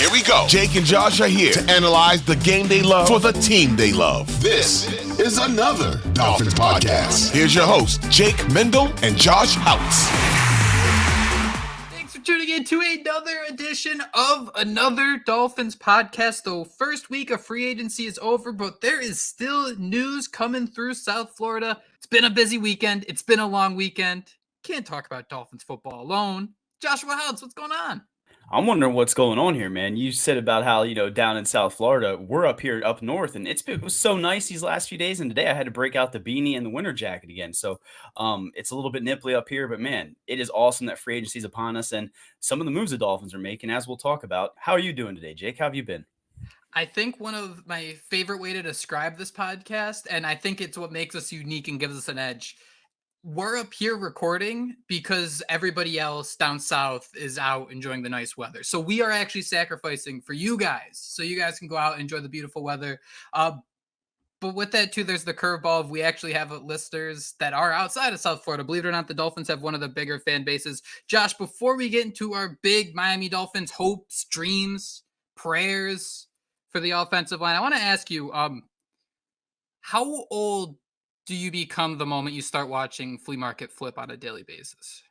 Here we go. Jake and Josh are here to analyze the game they love for the team they love. This is another Dolphins podcast. Here's your host, Jake Mendel and Josh Houtz. Thanks for tuning in to another edition of another Dolphins podcast. The first week of free agency is over, but there is still news coming through South Florida. It's been a busy weekend. It's been a long weekend. Can't talk about Dolphins football alone. Joshua Houtz, what's going on? I'm wondering what's going on here, man. You said about how, down in South Florida, we're up here up north, and it was so nice these last few days. And today I had to break out the beanie and the winter jacket again. So it's a little bit nipply up here, but man, it is awesome that free agency is upon us and some of the moves the Dolphins are making, as we'll talk about. How are you doing today, Jake? How have you been? I think one of my favorite way to describe this podcast, and I think it's what makes us unique and gives us an edge. We're up here recording because everybody else down south is out enjoying the nice weather. So we are actually sacrificing for you guys so you guys can go out and enjoy the beautiful weather. But with that, too, there's the curveball of we actually have listeners that are outside of South Florida. Believe it or not, the Dolphins have one of the bigger fan bases. Josh, before we get into our big Miami Dolphins hopes, dreams, prayers for the offensive line, I want to ask you, how old do you become the moment you start watching Flea Market Flip on a daily basis?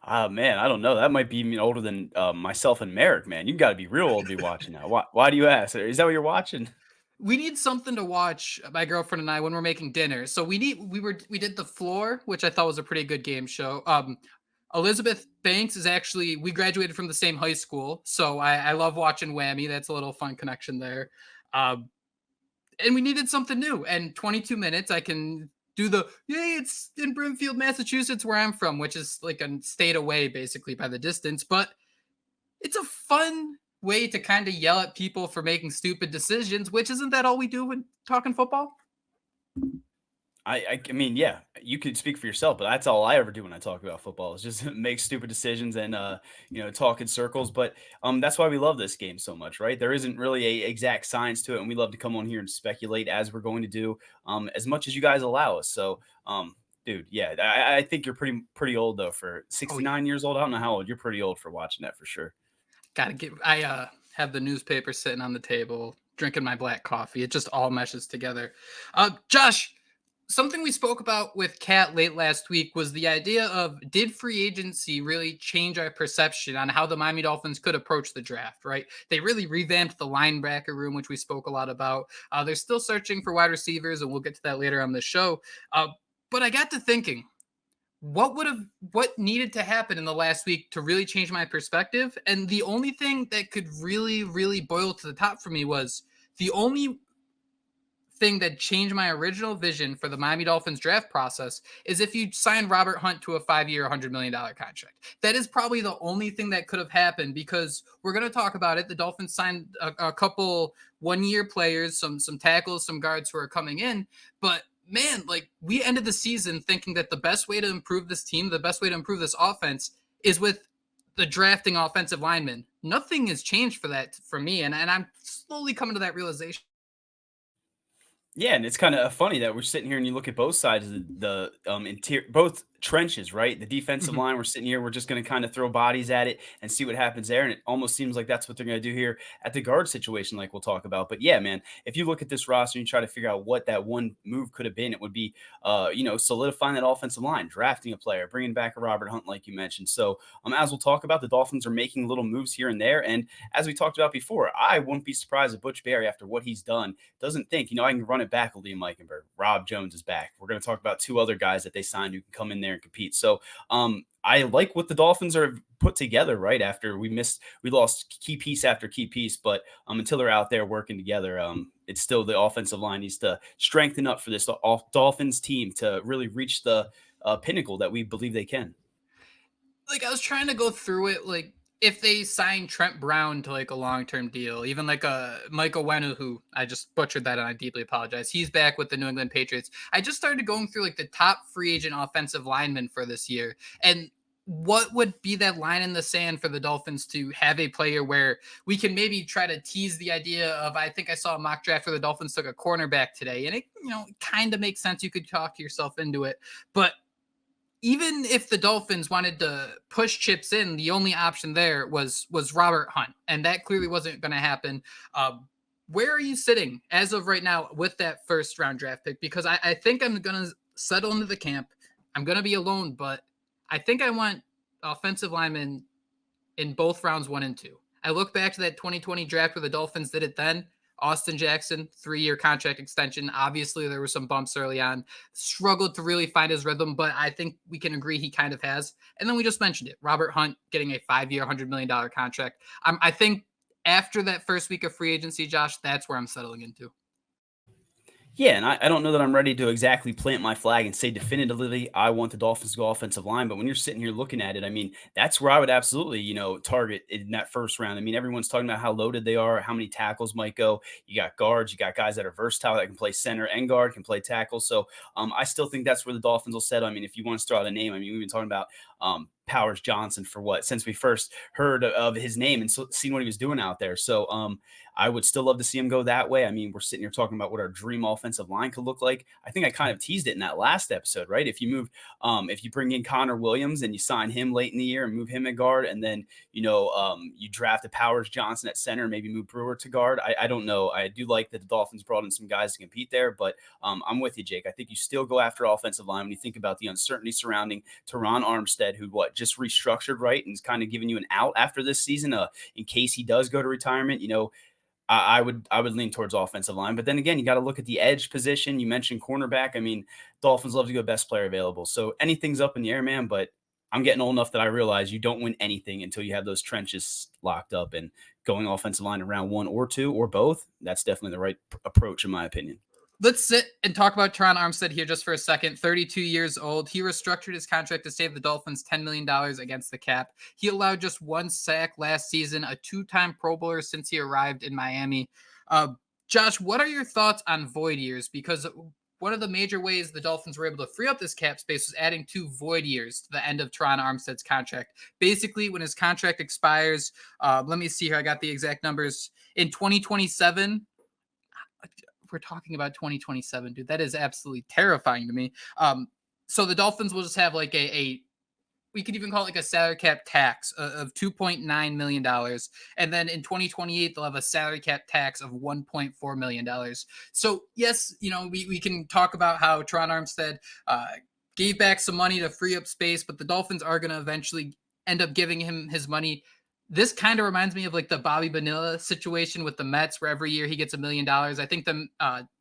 Man, I don't know. That might be older than myself and Merrick, man. You've got to be real old to be watching that. Why do you ask? Is that what you're watching? We need something to watch, my girlfriend and I, when we're making dinner. So we did The Floor, which I thought was a pretty good game show. Elizabeth Banks is actually, we graduated from the same high school. So I love watching Whammy. That's a little fun connection there. And we needed something new. And 22 minutes, I can do it's in Brimfield, Massachusetts, where I'm from, which is like a state away, basically, by the distance. But it's a fun way to kind of yell at people for making stupid decisions, which isn't that all we do when talking football? I mean, yeah, you could speak for yourself, but that's all I ever do when I talk about football is just make stupid decisions and talk in circles. But that's why we love this game so much, right? There isn't really a exact science to it, and we love to come on here and speculate as we're going to do as much as you guys allow us. So, dude, yeah, I think you're pretty old though for 69 years old. I don't know how old you're. Pretty old for watching that for sure. I have the newspaper sitting on the table, drinking my black coffee. It just all meshes together. Josh. Something we spoke about with Kat late last week was the idea of, did free agency really change our perception on how the Miami Dolphins could approach the draft, right? They really revamped the linebacker room, which we spoke a lot about. They're still searching for wide receivers, and we'll get to that later on the show. But I got to thinking, what needed to happen in the last week to really change my perspective? And the only thing that could really, really boil to the top for me was the only thing that changed my original vision for the Miami Dolphins draft process is if you sign Robert Hunt to a 5-year, $100 million contract. That is probably the only thing that could have happened, because we're going to talk about it. The Dolphins signed a couple one-year players, some tackles, some guards who are coming in. But man, we ended the season thinking that the best way to improve this team, the best way to improve this offense is with the drafting offensive linemen. Nothing has changed for that for me. And I'm slowly coming to that realization. Yeah, and it's kind of funny that we're sitting here and you look at both sides of the interior, both trenches, right? The defensive line, we're sitting here, we're just going to kind of throw bodies at it and see what happens there. And it almost seems like that's what they're going to do here at the guard situation, like we'll talk about. But yeah, man, if you look at this roster and you try to figure out what that one move could have been, it would be, solidifying that offensive line, drafting a player, bringing back a Robert Hunt, like you mentioned. So as we'll talk about, the Dolphins are making little moves here and there. And as we talked about before, I wouldn't be surprised if Butch Barry, after what he's done, doesn't think, I can run it back with Liam Eichenberg. Rob Jones is back. We're going to talk about two other guys that they signed who can come in there and compete. So I like what the Dolphins are put together, right? After we lost key piece after key piece, but until they're out there working together, it's still the offensive line needs to strengthen up for this Dolphins team to really reach the pinnacle that we believe they can. I was trying to go through it, if they sign Trent Brown to a long-term deal, even a Michael Wynn, who I just butchered that and I deeply apologize. He's back with the New England Patriots. I just started going through the top free agent offensive linemen for this year. And what would be that line in the sand for the Dolphins to have a player where we can maybe try to tease the idea of, I think I saw a mock draft where the Dolphins took a cornerback today, and it kind of makes sense. You could talk yourself into it, but even if the Dolphins wanted to push chips in, the only option there was Robert Hunt, and that clearly wasn't going to happen. Where are you sitting as of right now with that first round draft pick? Because I think I'm going to settle into the camp. I'm going to be alone, but I think I want offensive linemen in both rounds 1 and 2. I look back to that 2020 draft where the Dolphins did it then. Austin Jackson, 3-year contract extension. Obviously, there were some bumps early on. Struggled to really find his rhythm, but I think we can agree he kind of has. And then we just mentioned it. Robert Hunt getting a 5-year, $100 million contract. I think after that first week of free agency, Josh, that's where I'm settling into. Yeah, and I don't know that I'm ready to exactly plant my flag and say definitively I want the Dolphins to go offensive line. But when you're sitting here looking at it, I mean, that's where I would absolutely, target in that first round. I mean, everyone's talking about how loaded they are, how many tackles might go. You got guards, you got guys that are versatile that can play center and guard, can play tackle. So I still think that's where the Dolphins will settle. I mean, if you want to throw out a name, I mean, we've been talking about Powers Johnson for what, since we first heard of his name and seen what he was doing out there. So I would still love to see him go that way. I mean, we're sitting here talking about what our dream offensive line could look like. I think I kind of teased it in that last episode, right? If you bring in Conor Williams and you sign him late in the year and move him at guard, and then, you draft a Powers Johnson at center, maybe move Brewer to guard. I don't know. I do like that the Dolphins brought in some guys to compete there, but I'm with you, Jake. I think you still go after offensive line when you think about the uncertainty surrounding Teron Armstead, who just restructured, right? And is kind of giving you an out after this season, in case he does go to retirement. I would lean towards offensive line, but then again, you got to look at the edge position. You mentioned cornerback. I mean, Dolphins love to go best player available. So anything's up in the air, man, but I'm getting old enough that I realize you don't win anything until you have those trenches locked up, and going offensive line in round 1 or 2 or both. That's definitely the right approach in my opinion. Let's sit and talk about Teron Armstead here just for a second. 32 years old. He restructured his contract to save the Dolphins $10 million against the cap. He allowed just 1 sack last season, a 2-time Pro Bowler since he arrived in Miami. Josh, what are your thoughts on void years? Because one of the major ways the Dolphins were able to free up this cap space was adding 2 void years to the end of Teron Armstead's contract. Basically, when his contract expires, let me see here. I got the exact numbers. In 2027, we're talking about 2027, dude. That is absolutely terrifying to me. So the Dolphins will just have like we could even call it like a salary cap tax of $2.9 million. And then in 2028, they'll have a salary cap tax of $1.4 million. So yes, we can talk about how Teron Armstead gave back some money to free up space, but the Dolphins are going to eventually end up giving him his money. This kind of reminds me of like the Bobby Bonilla situation with the Mets, where every year he gets $1 million. I think the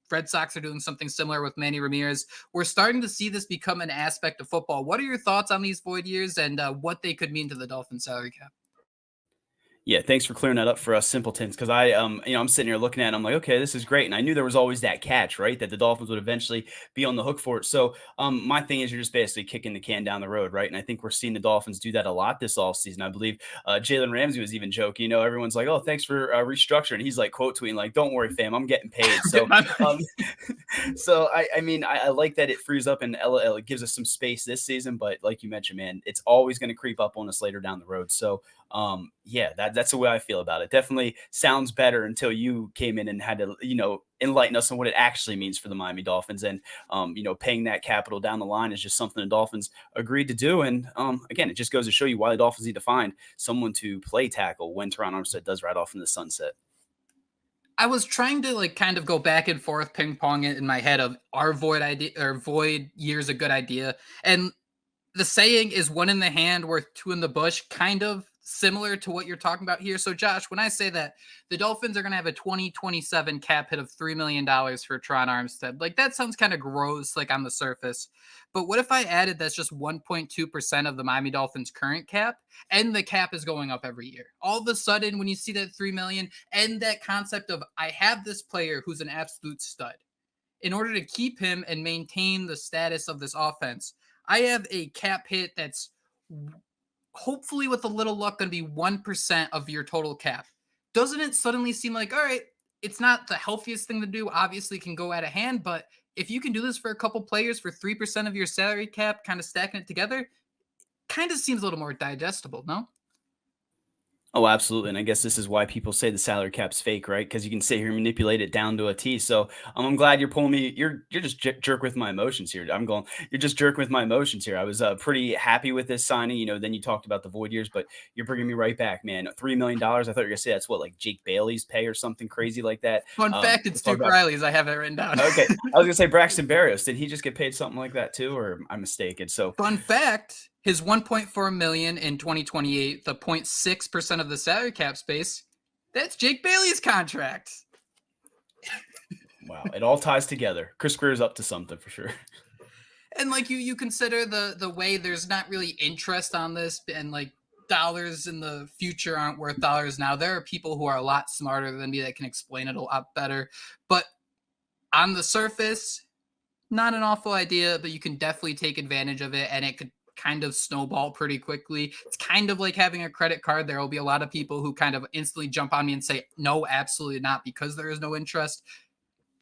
Red Sox are doing something similar with Manny Ramirez. We're starting to see this become an aspect of football. What are your thoughts on these void years and what they could mean to the Dolphins salary cap? Yeah, thanks for clearing that up for us simpletons. Because I'm sitting here looking at it, and I'm like, okay, this is great, and I knew there was always that catch, right? That the Dolphins would eventually be on the hook for it. So, my thing is, you're just basically kicking the can down the road, right? And I think we're seeing the Dolphins do that a lot this offseason. I believe Jalen Ramsey was even joking. Everyone's like, "Oh, thanks for restructuring." He's like quote tweeting, like, "Don't worry, fam, I'm getting paid." So, I like that it frees up and it gives us some space this season. But like you mentioned, man, it's always going to creep up on us later down the road. So, that's the way I feel about it. Definitely sounds better until you came in and had to, enlighten us on what it actually means for the Miami Dolphins. And, paying that capital down the line is just something the Dolphins agreed to do. And again, it just goes to show you why the Dolphins need to find someone to play tackle when Teron Armstead does ride off in the sunset. I was trying to kind of go back and forth, ping pong it in my head of are void years a good idea? And the saying is 1 in the hand worth 2 in the bush, kind of similar to what you're talking about here. So Josh, when I say that the Dolphins are going to have a 2027 cap hit of $3 million for Teron Armstead, that sounds kind of gross, on the surface. But what if I added that's just 1.2% of the Miami Dolphins current cap, and the cap is going up every year? All of a sudden, when you see that $3 million and that concept of I have this player who's an absolute stud, in order to keep him and maintain the status of this offense, I have a cap hit that's hopefully, with a little luck, going to be 1% of your total cap. Doesn't it suddenly seem like, all right, it's not the healthiest thing to do, obviously can go out of hand, but if you can do this for a couple players for 3% of your salary cap, kind of stacking it together, kind of seems a little more digestible, no? Oh, absolutely. And I guess this is why people say the salary cap's fake, right? Because you can sit here and manipulate it down to a T. So I'm glad you're pulling me. You're just jerk with my emotions here. You're just jerking with my emotions here. I was pretty happy with this signing. Then you talked about the void years, but you're bringing me right back, man. $3 million. I thought you were gonna say that's what, like Jake Bailey's pay or something crazy like that. Fun fact, it's Let's talk Duke about. Riley's. I have it written down. Okay, I was gonna say Braxton Berrios. Did he just get paid something like that too, or am I mistaken? So Fun fact, his 1.4 million in 2028, the 0.6% of the salary cap space, that's Jake Bailey's contract. wow, it all ties together. Chris Grier's up to something for sure. And like you consider the way there's not really interest on this, and like dollars in the future aren't worth dollars now. There are people who are a lot smarter than me that can explain it a lot better. But on the surface, not an awful idea, but you can definitely take advantage of it, and it could kind of snowball pretty quickly. It's kind of like having a credit card. There will be a lot of people who kind of instantly jump on me and say, no, absolutely not, because there is no interest.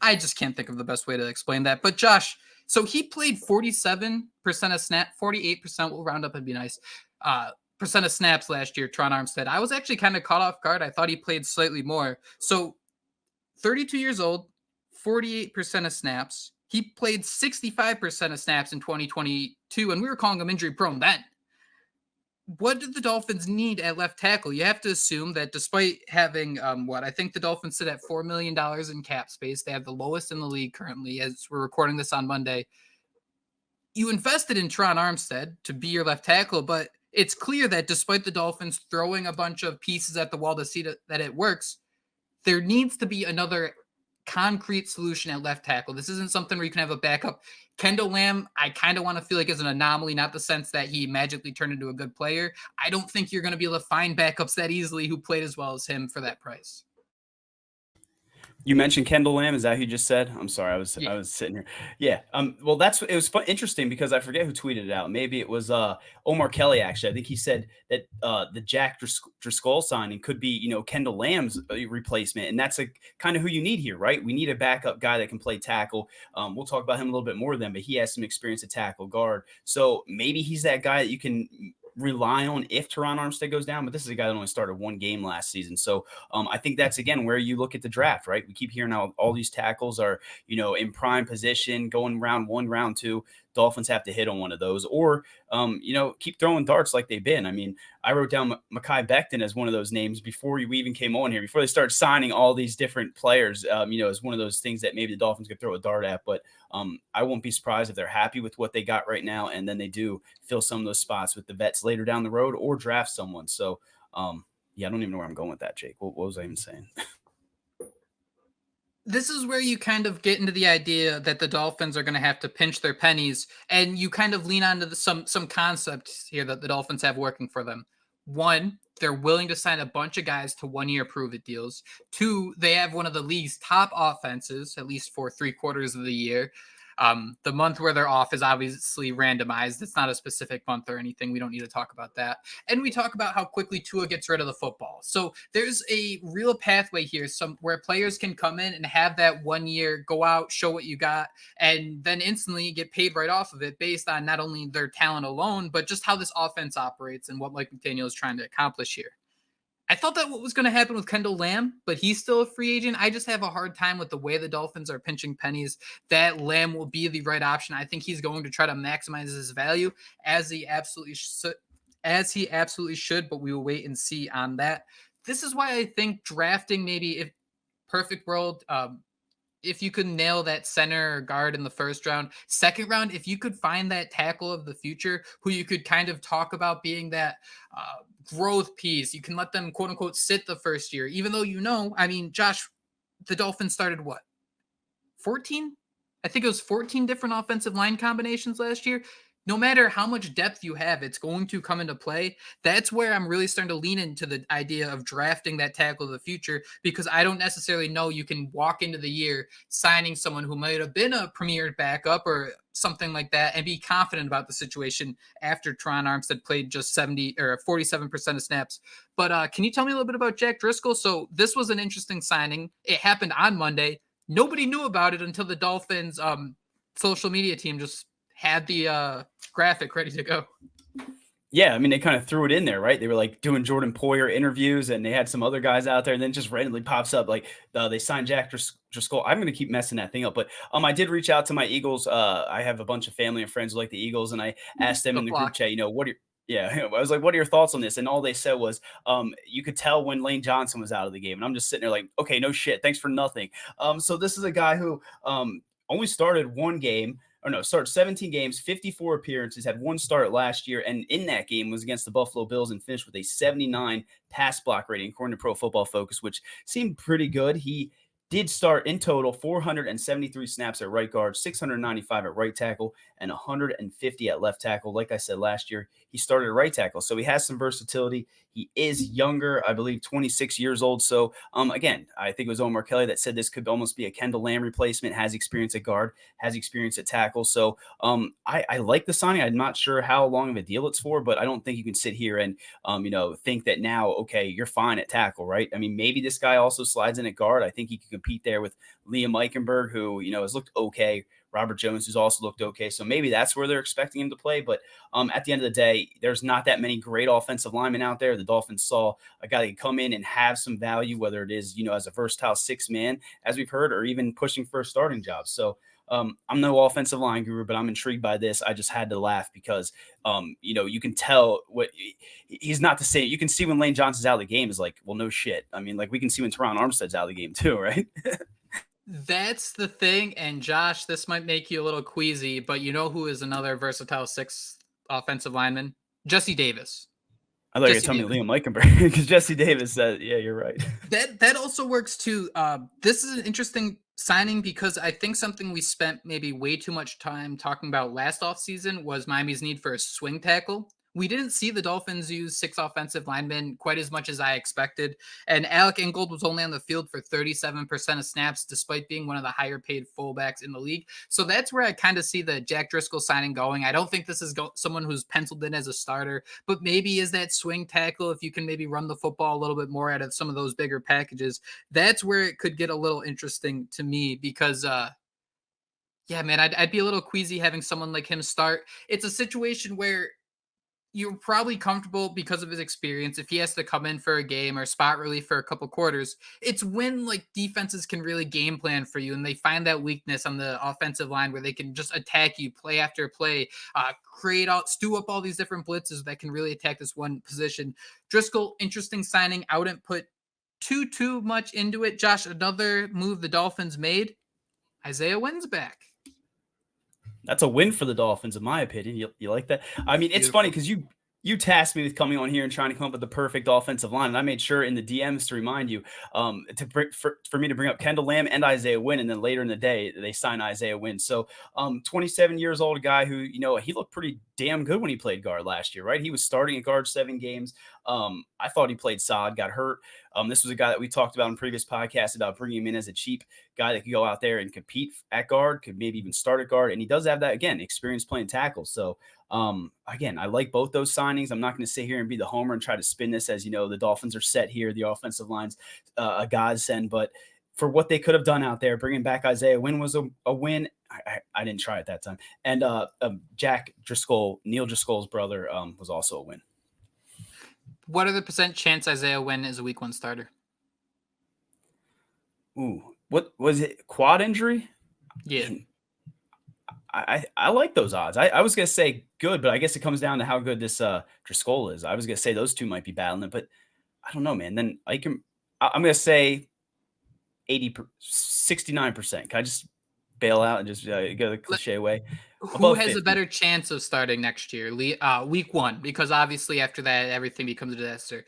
I just can't think of the best way to explain that. But Josh, so he played 47% of snap, 48%, we'll round up and be nice, percent of snaps last year, Tron Armstead. I was actually kind of caught off guard. I thought he played slightly more. So 32 years old, 48% of snaps. He played 65% of snaps in 2022, and we were calling him injury prone then. What did the Dolphins need at left tackle? You have to assume that despite having I think the Dolphins sit at $4 million in cap space. They have the lowest in the league currently as we're recording this on Monday. You invested in Tron Armstead to be your left tackle, but it's clear that despite the Dolphins throwing a bunch of pieces at the wall to see that it works, there needs to be another concrete solution at left tackle. This isn't something where you can have a backup. Kendall Lamb, I kind of want to feel like is an anomaly, not the sense that he magically turned into a good player. I don't think you're going to be able to find backups that easily who played as well as him for that price. You mentioned Kendall Lamb. Is that who you just said? I'm sorry. I was sitting here. Yeah. Well, it was interesting because I forget who tweeted it out. Maybe it was Omar Kelly. Actually, I think he said that the Jack Driscoll signing could be Kendall Lamb's replacement, and that's kind of who you need here, right? We need a backup guy that can play tackle. We'll talk about him a little bit more then, but he has some experience at tackle guard, so maybe he's that guy that you can rely on if Teron Armstead goes down, but this is a guy that only started one game last season. So I think that's, again, where you look at the draft, right? We keep hearing how all these tackles are, in prime position, going round 1, round 2. Dolphins have to hit on one of those or, keep throwing darts like they've been. I mean, I wrote down Mekhi Becton as one of those names before we even came on here, before they started signing all these different players, as one of those things that maybe the Dolphins could throw a dart at. But I won't be surprised if they're happy with what they got right now, and then they do fill some of those spots with the vets later down the road or draft someone. So, I don't even know where I'm going with that, Jake. What was I even saying? This is where you kind of get into the idea that the Dolphins are going to have to pinch their pennies, and you kind of lean onto some concepts here that the Dolphins have working for them. One, they're willing to sign a bunch of guys to 1-year prove-it deals. Two, they have one of the league's top offenses, at least for 3/4 of the year. The month where they're off is obviously randomized. It's not a specific month or anything. We don't need to talk about that. And we talk about how quickly Tua gets rid of the football. So there's a real pathway here, where players can come in and have that 1 year, go out, show what you got, and then instantly get paid right off of it based on not only their talent alone, but just how this offense operates and what Mike McDaniel is trying to accomplish here. I thought that what was going to happen with Kendall Lamb, but he's still a free agent. I just have a hard time with the way the Dolphins are pinching pennies that Lamb will be the right option. I think he's going to try to maximize his value as he absolutely should, but we will wait and see on that. This is why I think drafting, maybe if perfect world, if you could nail that center or guard in the first round, second round, if you could find that tackle of the future who you could kind of talk about being that growth piece, you can let them quote unquote sit the first year, even though, Josh, the Dolphins started what? 14? I think it was 14 different offensive line combinations last year. No matter how much depth you have, it's going to come into play. That's where I'm really starting to lean into the idea of drafting that tackle of the future, because I don't necessarily know you can walk into the year signing someone who might have been a premier backup or something like that and be confident about the situation after Teron Armstead played just 47% of snaps. But can you tell me a little bit about Jack Driscoll? So this was an interesting signing. It happened on Monday. Nobody knew about it until the Dolphins social media team just had the graphic ready to go. Yeah, I mean, they kind of threw it in there, right? They were like doing Jordan Poyer interviews, and they had some other guys out there, and then just randomly pops up like they signed Jack Driscoll. I'm going to keep messing that thing up, but I did reach out to my Eagles. I have a bunch of family and friends who like the Eagles, and I asked them Go in the group Flock. chat, what are yeah, I was like, what are your thoughts on this? And all they said was, you could tell when Lane Johnson was out of the game, and I'm just sitting there like, okay, no shit, thanks for nothing. So this is a guy who only started one game or no, started 17 games, 54 appearances, had one start last year, and in that game was against the Buffalo Bills and finished with a 79 pass block rating, according to Pro Football Focus, which seemed pretty good. He did start in total 473 snaps at right guard, 695 at right tackle, and 150 at left tackle. Like I said last year, he started at right tackle, so he has some versatility. He is younger, I believe 26 years old. So, again, I think it was Omar Kelly that said this could almost be a Kendall Lamb replacement, has experience at guard, has experience at tackle. So, I like the signing. I'm not sure how long of a deal it's for, but I don't think you can sit here and, think that now, okay, you're fine at tackle, right? I mean, maybe this guy also slides in at guard. I think he can compete there with Liam Eichenberg, who, has looked okay. Robert Jones, who's also looked okay. So maybe that's where they're expecting him to play. But at the end of the day, there's not that many great offensive linemen out there. The Dolphins saw a guy that could come in and have some value, whether it is, as a versatile six man, as we've heard, or even pushing for a starting job. So I'm no offensive line guru, but I'm intrigued by this. I just had to laugh because, you can tell what he's not the same. You can see when Lane Johnson's out of the game is like, well, no shit. I mean, like we can see when Teron Armstead's out of the game too, right? That's the thing. And Josh, this might make you a little queasy, but you know who is another versatile sixth offensive lineman? Jesse Davis. I thought you were Jesse telling me Davis. Liam Eichenberg because Jesse Davis said, yeah, you're right. That also works too. This is an interesting signing because I think something we spent maybe way too much time talking about last offseason was Miami's need for a swing tackle. We didn't see the Dolphins use 6 offensive linemen quite as much as I expected. And Alec Ingold was only on the field for 37% of snaps, despite being one of the higher paid fullbacks in the league. So that's where I kind of see the Jack Driscoll signing going. I don't think this is someone who's penciled in as a starter, but maybe is that swing tackle if you can maybe run the football a little bit more out of some of those bigger packages. That's where it could get a little interesting to me because, yeah, man, I'd be a little queasy having someone like him start. It's a situation where you're probably comfortable because of his experience. If he has to come in for a game or spot relief for a couple quarters, it's when like defenses can really game plan for you and they find that weakness on the offensive line where they can just attack you play after play, stew up all these different blitzes that can really attack this one position. Driscoll, interesting signing. I wouldn't put too much into it. Josh, another move the Dolphins made. Isaiah Wynn's back. That's a win for the Dolphins, in my opinion. You like that? I mean, it's funny because you tasked me with coming on here and trying to come up with the perfect offensive line, and I made sure in the DMs to remind you for me to bring up Kendall Lamb and Isaiah Wynn, and then later in the day they sign Isaiah Wynn. So, 27 years old, a guy who he looked pretty damn good when he played guard last year, right? He was starting at guard 7 games. I thought he played solid, got hurt. This was a guy that we talked about in previous podcasts about bringing him in as a cheap guy that could go out there and compete at guard, could maybe even start at guard. And he does have that, again, experience playing tackle. So, again, I like both those signings. I'm not going to sit here and be the homer and try to spin this as, the Dolphins are set here. The offensive line's a godsend. But for what they could have done out there, bringing back Isaiah Wynn was a win. I didn't try it that time. And Jack Driscoll, Neil Driscoll's brother, was also a win. What are the % chance Isaiah Wynn is a week 1 starter? Ooh, what was it? Quad injury? Yeah. I like those odds. I was going to say good, but I guess it comes down to how good this Driscoll is. I was going to say those two might be battling it, but I don't know, man. Then I'm going to say 69%. Can I just bail out and just go the cliche way? Who has 50. A better chance of starting next year? Week 1, because obviously after that, everything becomes a disaster.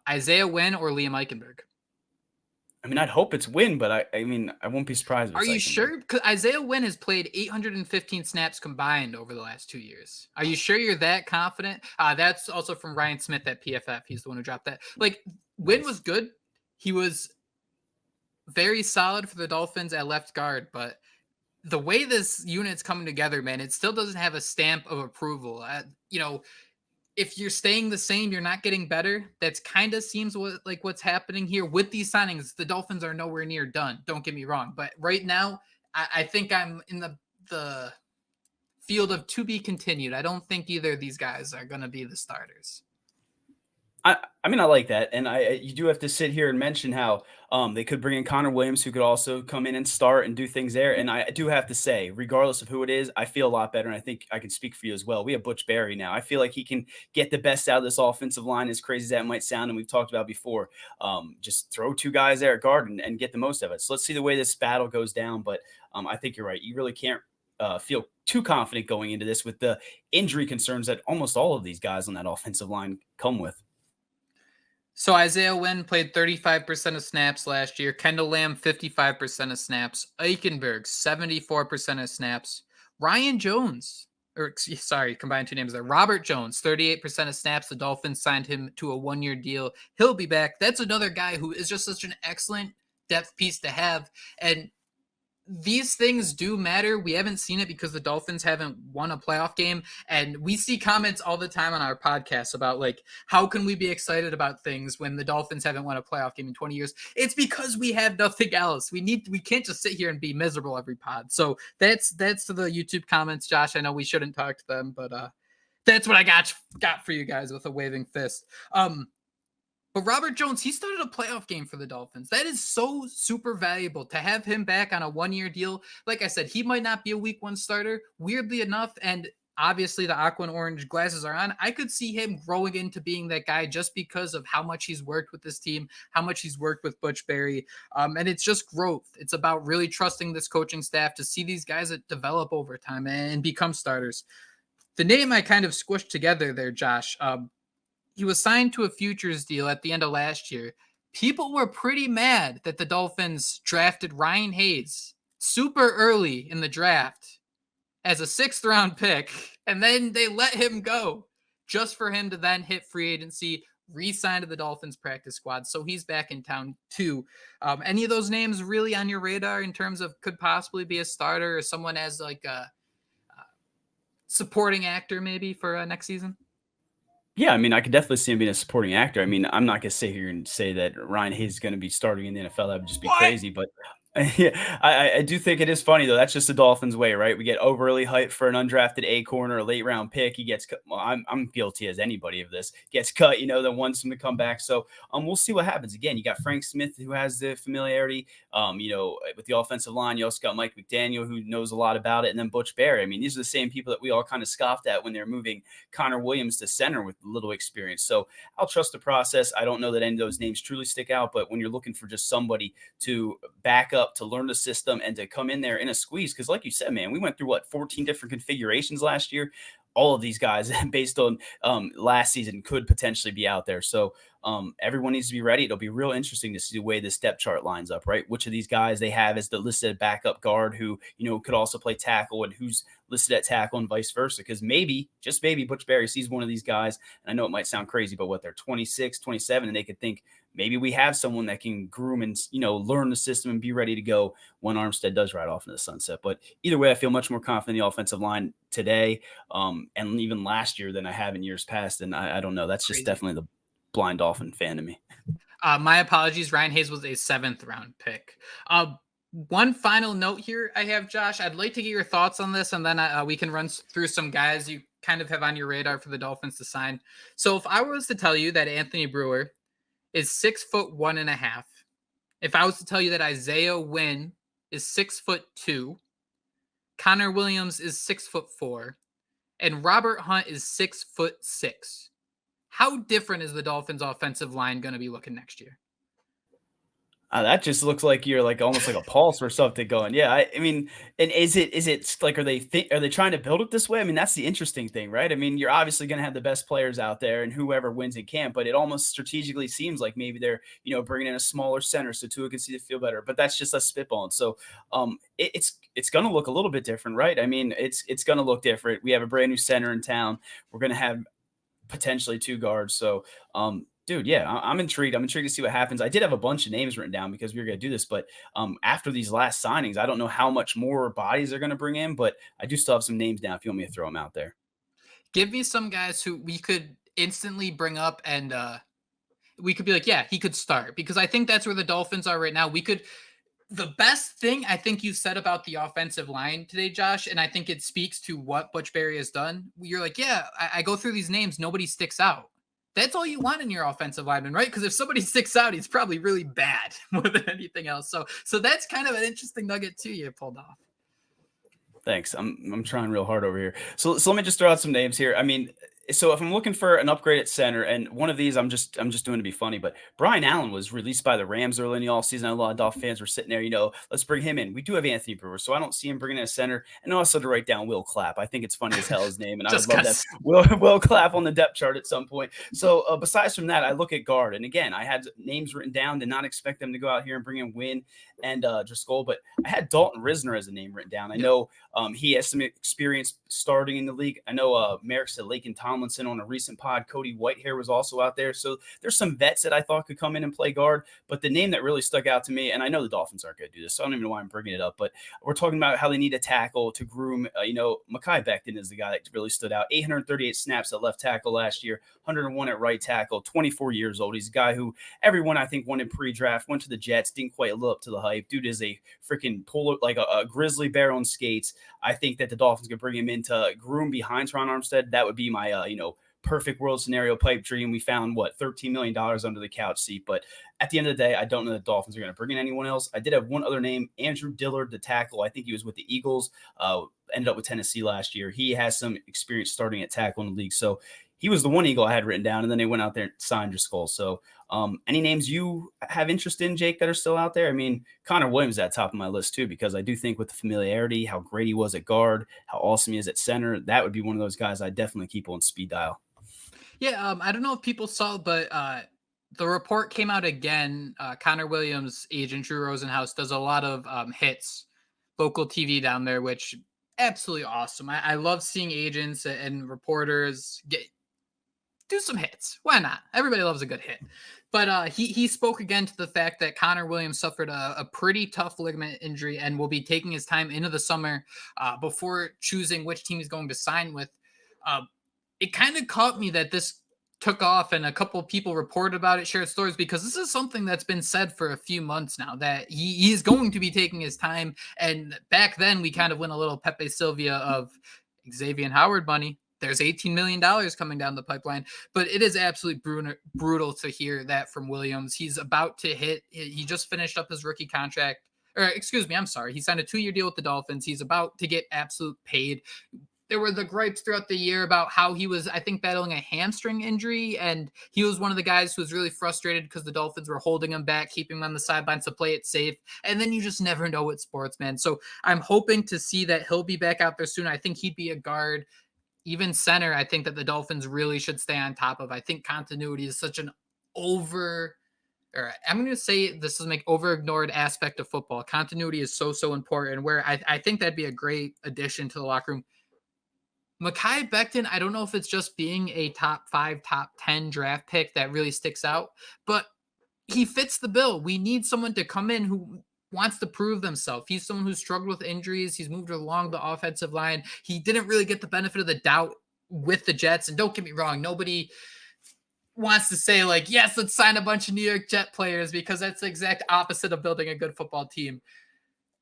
Isaiah Wynn or Liam Eichenberg? I mean, I'd hope it's Wynn, but I mean, I won't be surprised. Are you sure? Because Isaiah Wynn has played 815 snaps combined over the last 2 years. Are you sure you're that confident? That's also from Ryan Smith at PFF. He's the one who dropped that. Like, Wynn was good. He was very solid for the Dolphins at left guard, but the way this unit's coming together, man, it still doesn't have a stamp of approval. If you're staying the same, you're not getting better. That's kind of seems like what's happening here with these signings. The Dolphins are nowhere near done. Don't get me wrong. But right now, I think I'm in the field of to be continued. I don't think either of these guys are going to be the starters. I mean, I like that, and you do have to sit here and mention how they could bring in Conor Williams, who could also come in and start and do things there. And I do have to say, regardless of who it is, I feel a lot better, and I think I can speak for you as well. We have Butch Barry now. I feel like he can get the best out of this offensive line, as crazy as that might sound, and we've talked about before. Just throw two guys there at guard and get the most of it. So let's see the way this battle goes down. But I think you're right. You really can't feel too confident going into this with the injury concerns that almost all of these guys on that offensive line come with. So Isaiah Wynn played 35% of snaps last year. Kendall Lamb, 55% of snaps. Eichenberg, 74% of snaps. Ryan Jones, combined two names there. Robert Jones, 38% of snaps. The Dolphins signed him to a 1-year deal. He'll be back. That's another guy who is just such an excellent depth piece to have. And these things do matter. We haven't seen it because the Dolphins haven't won a playoff game. And we see comments all the time on our podcast about like, how can we be excited about things when the Dolphins haven't won a playoff game in 20 years? It's because we have nothing else. We can't just sit here and be miserable every pod. So that's the YouTube comments, Josh. I know we shouldn't talk to them, but that's what I got for you guys with a waving fist. But Robert Jones, he started a playoff game for the Dolphins. That is so super valuable to have him back on a 1-year deal. Like I said, he might not be a week 1 starter, weirdly enough. And obviously the aqua and orange glasses are on. I could see him growing into being that guy just because of how much he's worked with this team, how much he's worked with Butch Barry. And it's just growth. It's about really trusting this coaching staff to see these guys that develop over time and become starters. The name I kind of squished together there, Josh, he was signed to a futures deal at the end of last year. People were pretty mad that the Dolphins drafted Ryan Hayes super early in the draft as a 6th-round pick, and then they let him go just for him to then hit free agency, re-sign to the Dolphins practice squad. So he's back in town too. Any of those names really on your radar in terms of could possibly be a starter or someone as like a supporting actor maybe for next season? Yeah, I mean, I could definitely see him being a supporting actor. I mean, I'm not going to sit here and say that Ryan Hayes is going to be starting in the NFL. That would just be crazy. But yeah, I do think it is funny, though. That's just the Dolphins' way, right? We get overly hyped for an undrafted A corner, a late-round pick. He gets cut. Well, I'm guilty as anybody of this. Gets cut, then wants him to come back. So we'll see what happens. Again, you got Frank Smith, who has the familiarity, with the offensive line. You also got Mike McDaniel, who knows a lot about it, and then Butch Barry. I mean, these are the same people that we all kind of scoffed at when they're moving Conor Williams to center with little experience. So I'll trust the process. I don't know that any of those names truly stick out, but when you're looking for just somebody to back up, to learn the system, and to come in there in a squeeze, because like you said, man, we went through 14 different configurations last year. All of these guys, based on last season, could potentially be out there. So everyone needs to be ready. It'll be real interesting to see the way this depth chart lines up, right? Which of these guys they have as the listed backup guard who, could also play tackle, and who's listed at tackle and vice versa. Because maybe, just maybe, Butch Barry sees one of these guys, and I know it might sound crazy, but they're 26, 27, and they could think, maybe we have someone that can groom and, learn the system and be ready to go when Armstead does ride off into the sunset. But either way, I feel much more confident in the offensive line today and even last year than I have in years past. And I don't know. That's just definitely the blind Dolphin fan to me. My apologies. Ryan Hayes was a 7th-round pick. One final note here I have, Josh. I'd like to get your thoughts on this, and then we can run through some guys you kind of have on your radar for the Dolphins to sign. So if I was to tell you that Anthony Brewer is 6'1.5", if I was to tell you that Isaiah Wynn is 6'2", Conor Williams is 6'4", and Robert Hunt is 6'6", how different is the Dolphins' offensive line going to be looking next year? That just looks like you're almost like a pulse or something going. Yeah, I mean, and is it like, are they trying to build it this way? I mean, that's the interesting thing, right? I mean, you're obviously going to have the best players out there, and whoever wins it can. But it almost strategically seems like maybe they're bringing in a smaller center so Tua can see the field better. But that's just us spitballing. So it's going to look a little bit different, right? I mean, it's going to look different. We have a brand new center in town. We're going to have potentially 2 guards. So dude, yeah, I'm intrigued. I'm intrigued to see what happens. I did have a bunch of names written down because we were going to do this, but after these last signings, I don't know how much more bodies they're going to bring in, but I do still have some names down if you want me to throw them out there. Give me some guys who we could instantly bring up and we could be like, yeah, he could start, because I think that's where the Dolphins are right now. We could The best thing I think you said about the offensive line today, Josh, and I think it speaks to what Butch Barry has done. You're like, yeah, I go through these names, nobody sticks out. That's all you want in your offensive lineman, right? Because if somebody sticks out, he's probably really bad more than anything else. So that's kind of an interesting nugget too you pulled off. Thanks. I'm trying real hard over here. So let me just throw out some names here. I mean, so if I'm looking for an upgrade at center, and one of these I'm just doing to be funny, but Brian Allen was released by the Rams early in the offseason. I know a lot of Dolphin fans were sitting there, let's bring him in. We do have Anthony Brewer, so I don't see him bringing in a center. And also to write down Will Clapp. I think it's funny as hell his name, and I would love that Will Clapp on the depth chart at some point. So besides from that, I look at guard, and again, I had names written down. Did not expect them to go out here and bring in Wynn and Driscoll, but I had Dalton Risner as a name written down. I know he has some experience starting in the league. I know Merrick said Lakin Tomlinson on a recent pod. Cody Whitehair was also out there. So there's some vets that I thought could come in and play guard. But the name that really stuck out to me, and I know the Dolphins aren't going to do this, so I don't even know why I'm bringing it up, but we're talking about how they need a tackle to groom. Mekhi Becton is the guy that really stood out. 838 snaps at left tackle last year, 101 at right tackle, 24 years old. He's a guy who everyone I think wanted pre-draft, went to the Jets, didn't quite live up to the hype. Dude is a freaking polar, like a grizzly bear on skates. I think that the Dolphins could bring him in to groom behind Teron Armstead. That would be my, perfect world scenario pipe dream. We found $13 million under the couch seat. But at the end of the day, I don't know the Dolphins are going to bring in anyone else. I did have one other name, Andrew Dillard, the tackle. I think he was with the Eagles, ended up with Tennessee last year. He has some experience starting at tackle in the league. So he was the one Eagle I had written down, and then they went out there and signed Driscoll. So any names you have interest in, Jake, that are still out there? I mean, Conor Williams is at the top of my list too, because I do think with the familiarity, how great he was at guard, how awesome he is at center, that would be one of those guys I definitely keep on speed dial. Yeah, I don't know if people saw, but the report came out again. Conor Williams' agent, Drew Rosenhaus, does a lot of hits, local TV down there, which absolutely awesome. I love seeing agents and reporters do some hits. Why not? Everybody loves a good hit. But he spoke again to the fact that Conor Williams suffered a pretty tough ligament injury and will be taking his time into the summer before choosing which team he's going to sign with. It kind of caught me that this took off and a couple of people reported about it, shared stories, because this is something that's been said for a few months now, that he is going to be taking his time. And back then we kind of went a little Pepe Sylvia of Xavier Howard money. There's $18 million coming down the pipeline, but it is absolutely brutal to hear that from Williams. He's about to hit, he just finished up his rookie contract, or excuse me, I'm sorry. He signed a 2-year deal with the Dolphins. He's about to get absolute paid. There were the gripes throughout the year about how he was, I think, battling a hamstring injury. And he was one of the guys who was really frustrated because the Dolphins were holding him back, keeping him on the sidelines to play it safe. And then you just never know with sports, man. So I'm hoping to see that he'll be back out there soon. I think he'd be a guard, even center. I think that the Dolphins really should stay on top of. I think continuity is such an I'm going to say this is an over-ignored aspect of football. Continuity is so important, where I think that'd be a great addition to the locker room. Mekhi Becton, I don't know if it's just being a top 5, top 10 draft pick that really sticks out, but he fits the bill. We need someone to come in who wants to prove themselves. He's someone who's struggled with injuries. He's moved along the offensive line. He didn't really get the benefit of the doubt with the Jets. And don't get me wrong, nobody wants to say like, yes, let's sign a bunch of New York Jet players, because that's the exact opposite of building a good football team.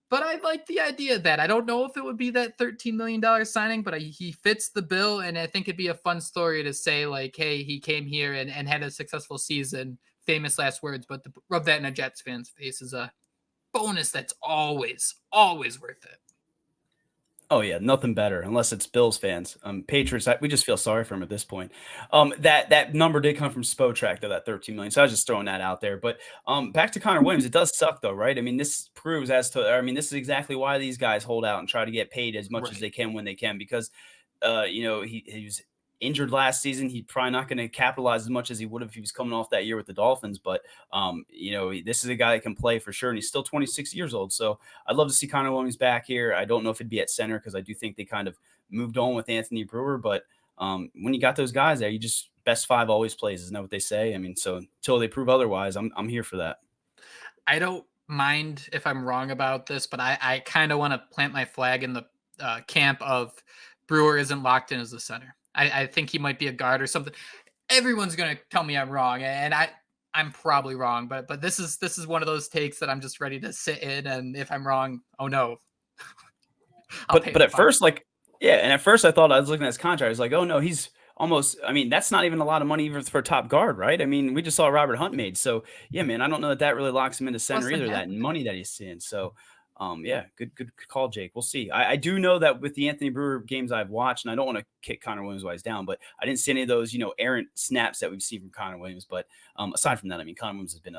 But I like the idea of that. I don't know if it would be that $13 million signing, but he fits the bill. And I think it'd be a fun story to say like, hey, he came here and had a successful season, famous last words, but to rub that in a Jets fan's face is a bonus that's always worth it. Oh yeah, nothing better unless it's Bills fans. Patriots, we just feel sorry for him at this point. That number did come from Spotrac, though, that 13 million. So I was just throwing that out there. But back to Conor Williams, it does suck though, right? I mean, this proves this is exactly why these guys hold out and try to get paid as much as they can when they can, because he was injured last season. He's probably not going to capitalize as much as he would if he was coming off that year with the Dolphins. But, this is a guy that can play for sure. And he's still 26 years old. So I'd love to see Conor Williams back here. I don't know if it'd be at center, because I do think they kind of moved on with Anthony Brewer. But when you got those guys there, you just best 5 always plays. Isn't that what they say? I mean, so until they prove otherwise, I'm here for that. I don't mind if I'm wrong about this, but I kind of want to plant my flag in the camp of Brewer isn't locked in as the center. I think he might be a guard or something. Everyone's going to tell me I'm wrong. And I'm probably wrong, but this is one of those takes that I'm just ready to sit in, and if I'm wrong, oh no, I'll pay But the at fine. first, and at first I thought I was looking at his contract. I was like, oh no, he's almost. I mean, that's not even a lot of money even for a top guard, right? I mean, we just saw Robert Hunt made. So yeah, man, I don't know that really locks him into Less center than either. half. That money that he's seeing. So, yeah, good call, Jake. We'll see. I do know that with the Anthony Brewer games I've watched, and I don't want to kick Conor Williams wise down, but I didn't see any of those errant snaps that we've seen from Conor Williams. But aside from that, I mean, Conor Williams has been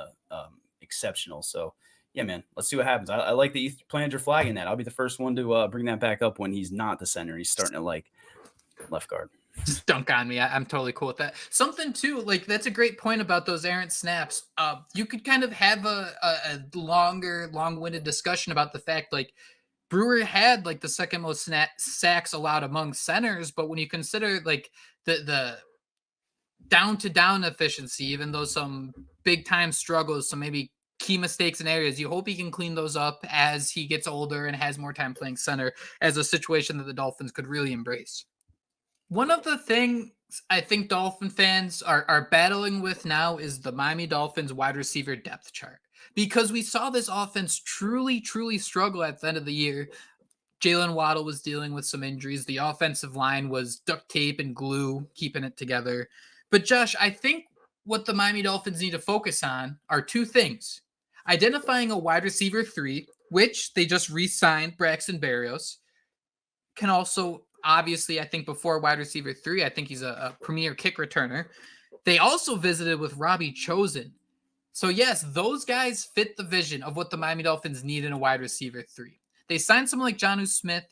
exceptional. So. Yeah, man. Let's see what happens. I like that you planted your flag in that. I'll be the first one to bring that back up when he's not the center. He's starting to left guard. Just dunk on me. I'm totally cool with that. Something too, like that's a great point about those errant snaps. You could kind of have a longer, long-winded discussion about the fact like Brewer had like the second most sacks allowed among centers, but when you consider like the down to down efficiency, even though some big time struggles, some maybe key mistakes in areas, you hope he can clean those up as he gets older and has more time playing center, as a situation that the Dolphins could really embrace. One of the things I think Dolphin fans are battling with now is the Miami Dolphins wide receiver depth chart, because we saw this offense truly struggle at the end of the year. Jalen Waddle was dealing with some injuries. The offensive line was duct tape and glue, keeping it together. But Josh, I think what the Miami Dolphins need to focus on are two things. Identifying a wide receiver 3, which they just re-signed Braxton Berrios. Can also, obviously, I think before wide receiver 3, I think he's a premier kick returner. They also visited with Robbie Chosen. So yes, those guys fit the vision of what the Miami Dolphins need in a wide receiver 3. They signed someone like Jonnu Smith.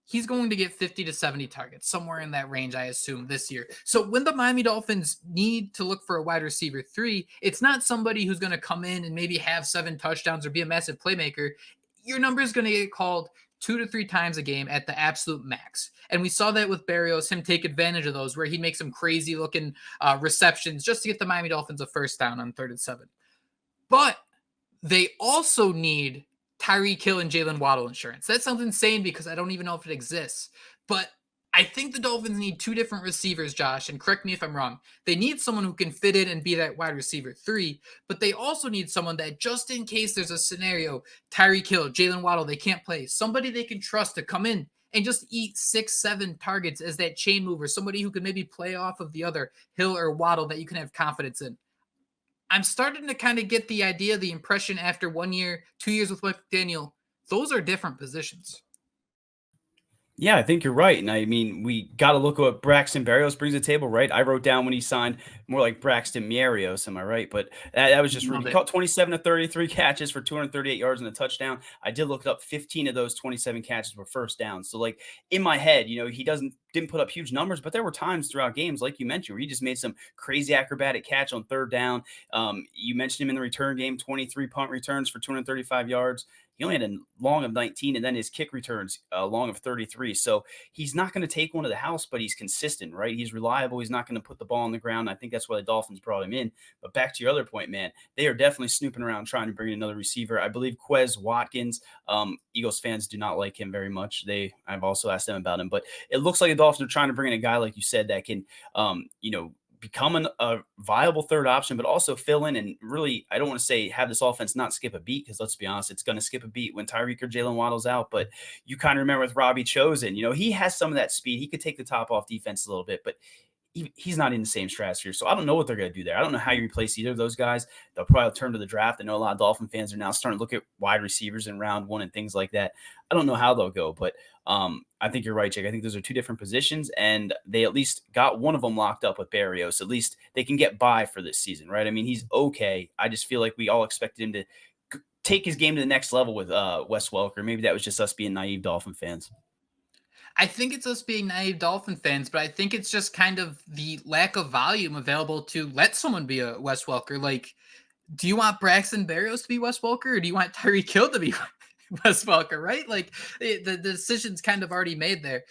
He's going to get 50 to 70 targets, somewhere in that range, I assume, this year. So when the Miami Dolphins need to look for a wide receiver 3, it's not somebody who's going to come in and maybe have 7 touchdowns or be a massive playmaker. Your number is going to get called 2 to 3 times a game at the absolute max. And we saw that with Berrios, him take advantage of those, where he'd make some crazy looking receptions just to get the Miami Dolphins a first down on 3rd and 7. But they also need Tyreek Hill and Jalen Waddle insurance. That sounds insane because I don't even know if it exists. But I think the Dolphins need 2 different receivers, Josh, and correct me if I'm wrong. They need someone who can fit in and be that wide receiver 3, but they also need someone that just in case there's a scenario, Tyreek Hill, Jalen Waddle, they can't play, somebody they can trust to come in and just eat 6-7 targets as that chain mover, somebody who could maybe play off of the other, Hill or Waddle, that you can have confidence in. I'm starting to kind of get the idea, the impression after 1 year, 2 years with Mike McDaniel, those are different positions. Yeah, I think you're right. And I mean, we got to look at what Braxton Berrios brings to the table, right? I wrote down when he signed more like Braxton Berrios, am I right? But that was just really, he caught 27 to 33 catches for 238 yards and a touchdown. I did look it up. 15 of those 27 catches were first down. So like in my head, he didn't put up huge numbers, but there were times throughout games, like you mentioned, where he just made some crazy acrobatic catch on 3rd down. You mentioned him in the return game, 23 punt returns for 235 yards. He only had a long of 19, and then his kick returns long of 33. So he's not going to take one to the house, but he's consistent, right? He's reliable. He's not going to put the ball on the ground. I think that's why the Dolphins brought him in. But back to your other point, man, they are definitely snooping around trying to bring in another receiver. I believe Quez Watkins, Eagles fans do not like him very much. I've also asked them about him, but it looks like the Dolphins are trying to bring in a guy, like you said, that can, become a viable third option, but also fill in and really, I don't want to say have this offense not skip a beat, because let's be honest, it's going to skip a beat when Tyreek or Jalen Waddle's out. But you kind of remember with Robbie Chosen, he has some of that speed. He could take the top off defense a little bit, but he's not in the same stratosphere. So I don't know what they're going to do there. I don't know how you replace either of those guys. They'll probably turn to the draft. I know a lot of Dolphin fans are now starting to look at wide receivers in round 1 and things like that. I don't know how they'll go, but I think you're right, Jake. I think those are 2 different positions, and they at least got one of them locked up with Berrios. At least they can get by for this season, right? I mean, he's okay. I just feel like we all expected him to take his game to the next level with Wes Welker. Maybe that was just us being naive Dolphin fans. I think it's us being naive Dolphin fans, but I think it's just kind of the lack of volume available to let someone be a Wes Welker. Like, do you want Braxton Berrios to be Wes Welker, or do you want Tyreek Hill to be Wes Welker, right? Like, the decision's kind of already made there.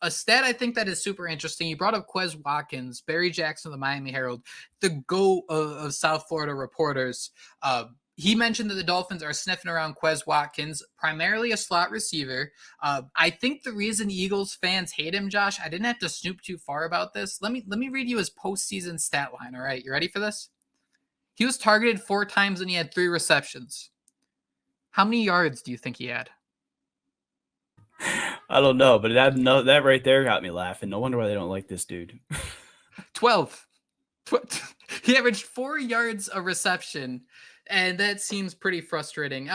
A stat I think that is super interesting. You brought up Quez Watkins, Barry Jackson of the Miami Herald, the GOAT of South Florida reporters. He mentioned that the Dolphins are sniffing around Quez Watkins, primarily a slot receiver. I think the reason Eagles fans hate him, Josh, I didn't have to snoop too far about this. Let me read you his postseason stat line. All right, you ready for this? He was targeted 4 times and he had 3 receptions. How many yards do you think he had? I don't know, but that right there got me laughing. No wonder why they don't like this dude. 12. He averaged 4 yards a reception, and that seems pretty frustrating.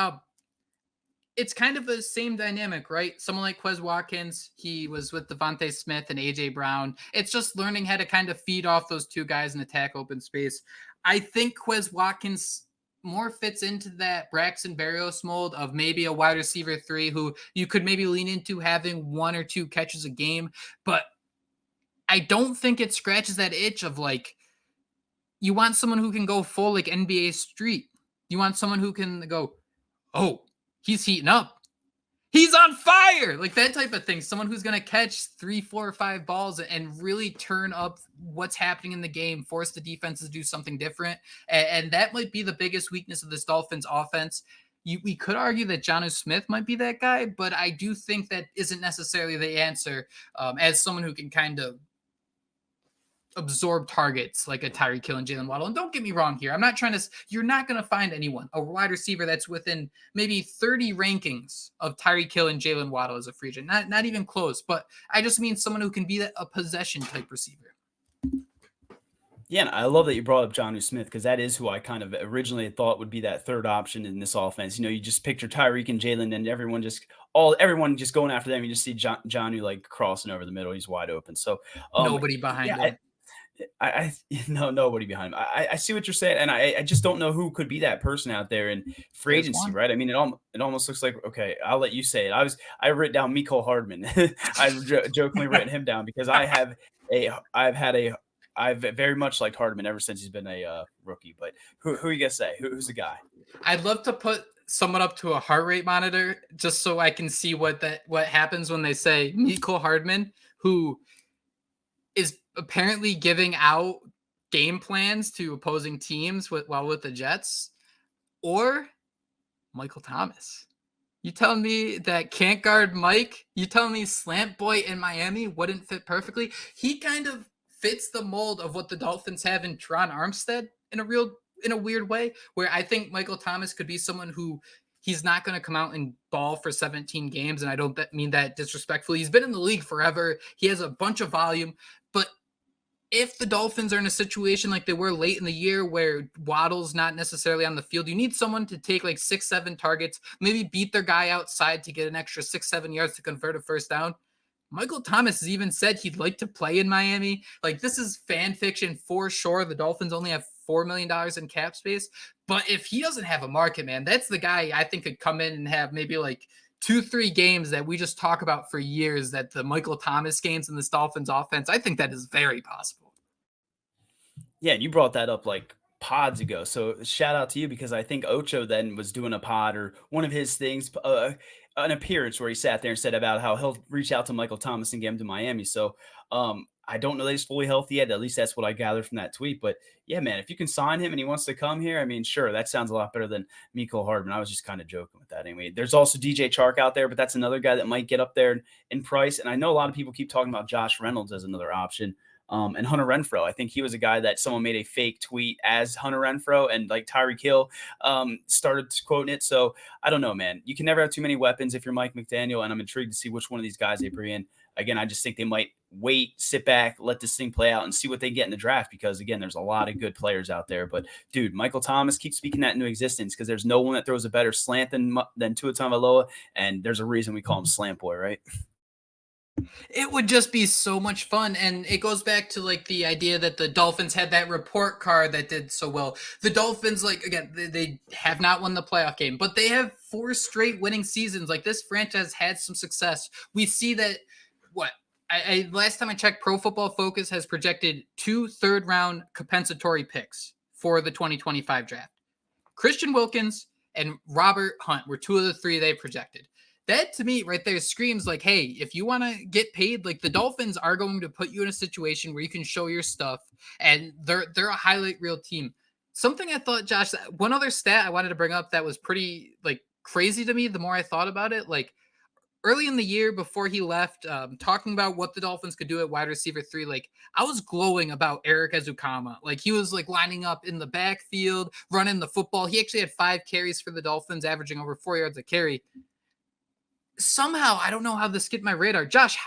It's kind of the same dynamic, right? Someone like Quez Watkins, he was with Devontae Smith and A.J. Brown. It's just learning how to kind of feed off those 2 guys and attack open space. I think Quez Watkins more fits into that Braxton Berrios mold of maybe a wide receiver 3 who you could maybe lean into having 1 or 2 catches a game, but I don't think it scratches that itch of like, you want someone who can go full like NBA Street. You want someone who can go, oh, he's heating up. He's on fire. Like that type of thing. Someone who's going to catch 3, 4, or 5 balls and really turn up what's happening in the game, force the defense to do something different. And that might be the biggest weakness of this Dolphins offense. We could argue that Jonnu Smith might be that guy, but I do think that isn't necessarily the answer as someone who can kind of absorb targets like a Tyreek Hill and Jalen Waddle. And don't get me wrong here. I'm not trying to, you're not going to find anyone, a wide receiver that's within maybe 30 rankings of Tyreek Hill and Jalen Waddle as a free agent. Not even close, but I just mean someone who can be a possession type receiver. Yeah, and I love that you brought up Jonnu Smith because that is who I kind of originally thought would be that third option in this offense. You know, you just picture Tyreek and Jalen and everyone just going after them. You just see Jonnu like crossing over the middle. He's wide open. So nobody behind him. I no, nobody behind him. I see what you're saying, and I just don't know who could be that person out there in free agency, right? I mean, it almost looks like, okay, I'll let you say it. I wrote down Mecole Hardman. I've jokingly written him down because I've very much liked Hardman ever since he's been a rookie. But who are you gonna say? Who's the guy? I'd love to put someone up to a heart rate monitor just so I can see what happens when they say Mecole Hardman, who is apparently giving out game plans to opposing teams while with the Jets, or Michael Thomas. You telling me that can't guard Mike? You telling me Slant Boy in Miami wouldn't fit perfectly? He kind of fits the mold of what the Dolphins have in Teron Armstead in a weird way, where I think Michael Thomas could be someone who he's not going to come out and ball for 17 games. And I don't mean that disrespectfully. He's been in the league forever. He has a bunch of volume, but if the Dolphins are in a situation like they were late in the year where Waddle's not necessarily on the field, you need someone to take like 6-7 targets, maybe beat their guy outside to get an extra 6-7 yards to convert a first down. Michael Thomas has even said he'd like to play in Miami. Like, this is fan fiction for sure. The Dolphins only have $4 million in cap space. But if he doesn't have a market, man, that's the guy I think could come in and have maybe like 2-3 games that we just talk about for years, that the Michael Thomas games in this Dolphins offense, I think that is very possible. Yeah, and you brought that up like pods ago. So shout out to you because I think Ocho then was doing a pod or one of his things, an appearance where he sat there and said about how he'll reach out to Michael Thomas and get him to Miami. So I don't know that he's fully healthy yet. At least that's what I gathered from that tweet. But yeah, man, if you can sign him and he wants to come here, I mean, sure, that sounds a lot better than Mecole Hardman. I was just kind of joking with that anyway. There's also DJ Chark out there, but that's another guy that might get up there in price. And I know a lot of people keep talking about Josh Reynolds as another option. And Hunter Renfrow. I think he was a guy that someone made a fake tweet as Hunter Renfrow, and like Tyreek Hill started quoting it. So I don't know, man. You can never have too many weapons if you're Mike McDaniel, and I'm intrigued to see which one of these guys they bring in. Again, I just think they might wait, sit back, let this thing play out, and see what they get in the draft because, again, there's a lot of good players out there. But, dude, Michael Thomas, keep speaking that into existence because there's no one that throws a better slant than Tua Tagovailoa, and there's a reason we call him Slant Boy, right? It would just be so much fun. And it goes back to like the idea that the Dolphins had that report card that did so well. The Dolphins, like, again, they have not won the playoff game, but they have 4 straight winning seasons. Like, this franchise had some success. We see that last time I checked, Pro Football Focus has projected 2 third-round compensatory picks for the 2025 draft. Christian Wilkins and Robert Hunt were 2 of the 3 they projected. That to me right there screams like, hey, if you want to get paid, like the Dolphins are going to put you in a situation where you can show your stuff, and they're a highlight reel team. Something I thought, Josh, one other stat I wanted to bring up that was pretty like crazy to me the more I thought about it, like early in the year before he left, talking about what the Dolphins could do at wide receiver 3, like I was glowing about Eric Ezukama. Like he was like lining up in the backfield, running the football. He actually had 5 carries for the Dolphins, averaging over 4 yards a carry. Somehow, I don't know how this skipped my radar. Josh,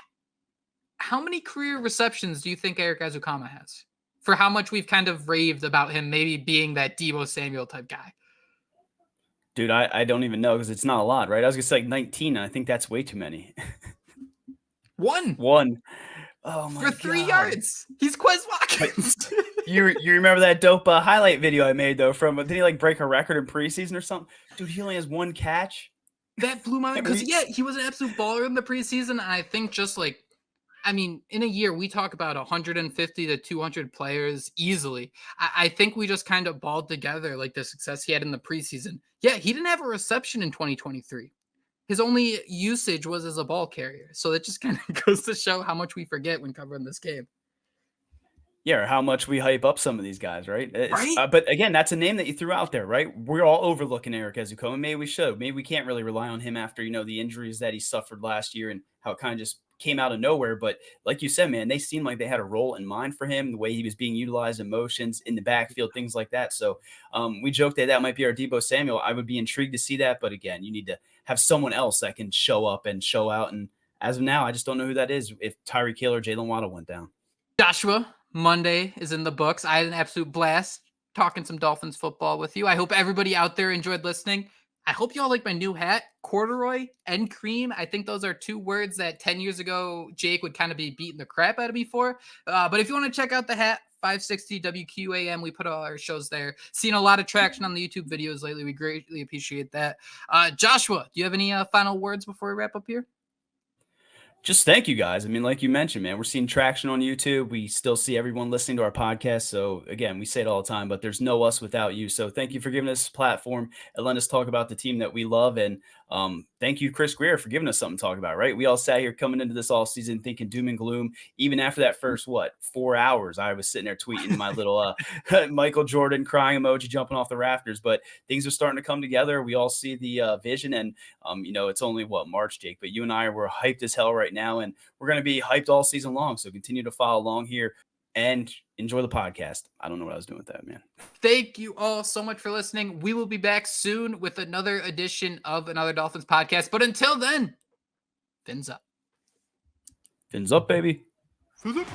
how many career receptions do you think Eric Ezukama has? For how much we've kind of raved about him maybe being that Deebo Samuel type guy. Dude, I don't even know because it's not a lot, right? I was going to say like 19, and I think that's way too many. One. Oh my For 3 yards. He's Quez Watkins. You remember that dope highlight video I made, though, did he like break a record in preseason or something? Dude, he only has 1 catch. That blew my mind because, he was an absolute baller in the preseason. And I think just like, I mean, in a year, we talk about 150 to 200 players easily. I think we just kind of balled together like the success he had in the preseason. Yeah, he didn't have a reception in 2023. His only usage was as a ball carrier. So that just kind of goes to show how much we forget when covering this game. Yeah, or how much we hype up some of these guys, right? Right? But again, that's a name that you threw out there, right? We're all overlooking Eric Ezukama. Maybe we should. Maybe we can't really rely on him after, the injuries that he suffered last year and how it kind of just came out of nowhere. But like you said, man, they seemed like they had a role in mind for him, the way he was being utilized in motions in the backfield, things like that. So we joked that might be our Deebo Samuel. I would be intrigued to see that. But again, you need to have someone else that can show up and show out. And as of now, I just don't know who that is if Tyreek Hill or Jalen Waddle went down. Joshua, Monday is in the books. I had an absolute blast talking some Dolphins football with you. I hope everybody out there enjoyed listening. I hope you all like my new hat, corduroy and cream. I think those are 2 words that 10 years ago, Jake would kind of be beating the crap out of me for. But if you want to check out the hat, 560 WQAM, we put all our shows there. Seen a lot of traction on the YouTube videos lately. We greatly appreciate that. Joshua, do you have any final words before we wrap up here? Just thank you guys. I mean, like you mentioned, man, we're seeing traction on YouTube. We still see everyone listening to our podcast. So again, we say it all the time, but there's no us without you. So thank you for giving us a platform and letting us talk about the team that we love. And thank you, Chris Grier, for giving us something to talk about, right? We all sat here coming into this all season thinking doom and gloom. Even after that first, 4 hours, I was sitting there tweeting my little Michael Jordan crying emoji jumping off the rafters, but things are starting to come together. We all see the vision and, it's only March, Jake, but you and I were hyped as hell right now, and we're going to be hyped all season long. So continue to follow along here and enjoy the podcast. I don't know what I was doing with that, man. Thank you all so much for listening. We will be back soon with another edition of Another Dolphins podcast. But until then, fins up. Fins up, baby. Fins up.